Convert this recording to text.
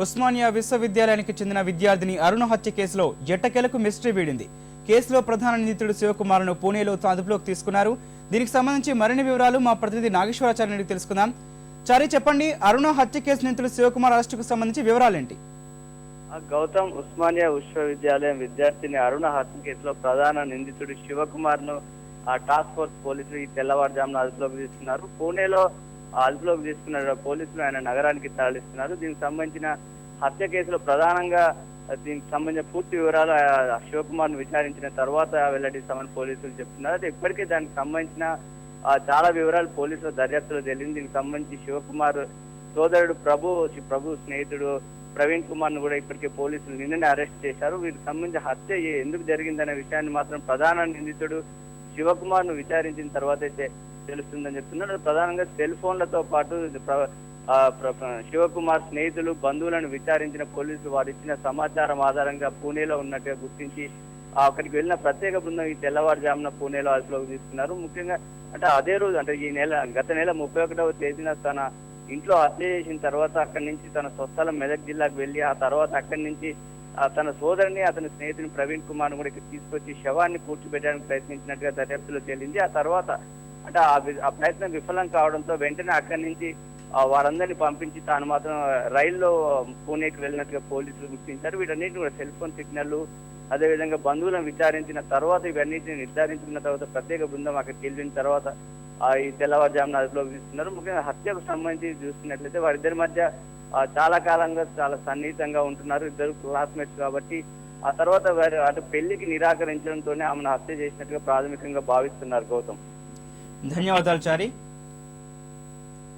ఉస్మానియా విశ్వవిద్యాలయానికి చెందిన విద్యార్థిని అరుణ హత్య కేసులో ఎట్టకేలకు మిస్టరీ వీడింది. కేసులో ప్రధాన నిందితుడు శివకుమార్ను పూణేలో అదుపులోకి తీసుకున్నారు. దీనికి సంబంధించి మరిన్ని వివరాలు మా ప్రతినిధి నాగేశ్వరాచార్య అడిగి తెలుసుకుందాం. చారి, చెప్పండి, అరుణ హత్య కేసు నిందితుడు శివకుమార్ అరెస్టుకు సంబంధించి వివరాలేంటి? గౌతమ్, ఉస్మానియా విశ్వవిద్యాలయం విద్యార్థిని అరుణ హత్య కేసులో ప్రధాన నిందితుడు శివకుమార్ ను టాస్క్ ఫోర్స్ పోలీసులు ఈ తెల్లవారుజామున అదుపులోకి తీసుకున్నారు. పూణేలో అదుపులోకి తీసుకున్న పోలీసులు ఆయన నగరానికి తరలిస్తున్నారు. దీనికి సంబంధించిన హత్య కేసులో ప్రధానంగా దీనికి సంబంధించిన పూర్తి వివరాలు శివకుమార్ ను విచారించిన తర్వాత వెల్లడిస్తామని పోలీసులు చెప్తున్నారు. అయితే ఇప్పటికే దానికి సంబంధించిన చాలా వివరాలు పోలీసుల దర్యాప్తులో తెలిసింది. దీనికి సంబంధించి శివకుమార్ సోదరుడు ప్రభు స్నేహితుడు ప్రవీణ్ కుమార్ ను కూడా ఇప్పటికే పోలీసులు నిన్ననే అరెస్ట్ చేశారు. వీటికి సంబంధించి హత్య ఎందుకు జరిగిందనే విషయాన్ని మాత్రం ప్రధాన నిందితుడు శివకుమార్ ను విచారించిన తర్వాత అయితే తెలుస్తుందని చెప్తున్నారు. ప్రధానంగా సెల్ ఫోన్లతో పాటు శివకుమార్ స్నేహితులు బంధువులను విచారించిన పోలీసులు వారు ఇచ్చిన సమాచారం ఆధారంగా పూణేలో ఉన్నట్టుగా గుర్తించి అక్కడికి వెళ్ళిన ప్రత్యేక బృందం ఈ తెల్లవారుజామున పూణేలో అదుపులోకి తీసుకున్నారు. ముఖ్యంగా అంటే అదే రోజు అంటే గత నెల 31వ తేదీన తన ఇంట్లో హత్య చేసిన తర్వాత అక్కడి నుంచి తన స్వస్థలం మెదక్ జిల్లాకు వెళ్ళి ఆ తర్వాత అక్కడి నుంచి తన సోదరుని అతని స్నేహితుని ప్రవీణ్ కుమార్ కూడా ఇక్కడ తీసుకొచ్చి శవాన్ని పూడ్చిపెట్టడానికి ప్రయత్నించినట్టుగా దర్యాప్తులో తేలింది. ఆ తర్వాత అంటే ఆ ప్రయత్నం విఫలం కావడంతో వెంటనే అక్కడి నుంచి వారందరినీ పంపించి తాను మాత్రం రైల్లో పూణేకి వెళ్ళినట్టుగా పోలీసులు గుర్తించారు. వీటన్నిటిని కూడా సెల్ ఫోన్ సిగ్నల్ అదేవిధంగా బంధువులను విచారించిన తర్వాత ఇవన్నిటిని నిర్ధారించుకున్న తర్వాత ప్రత్యేక బృందం అక్కడికి వెళ్ళిన తర్వాత ఈ తెల్లవారుజామున అదుపులోకి తీసుకున్నారు. ముఖ్యంగా హత్యకు సంబంధించి చూస్తున్నట్లయితే వారిద్దరి మధ్య చాలా కాలంగా చాలా సన్నిహితంగా ఉంటున్నారు. ఇద్దరు క్లాస్మేట్స్ కాబట్టి ఆ తర్వాత వారు అటు పెళ్లికి నిరాకరించడంతోనే ఆమెను హత్య చేసినట్టుగా ప్రాథమికంగా భావిస్తున్నారు. గౌతమ్, ధన్యవాదాలు చారి.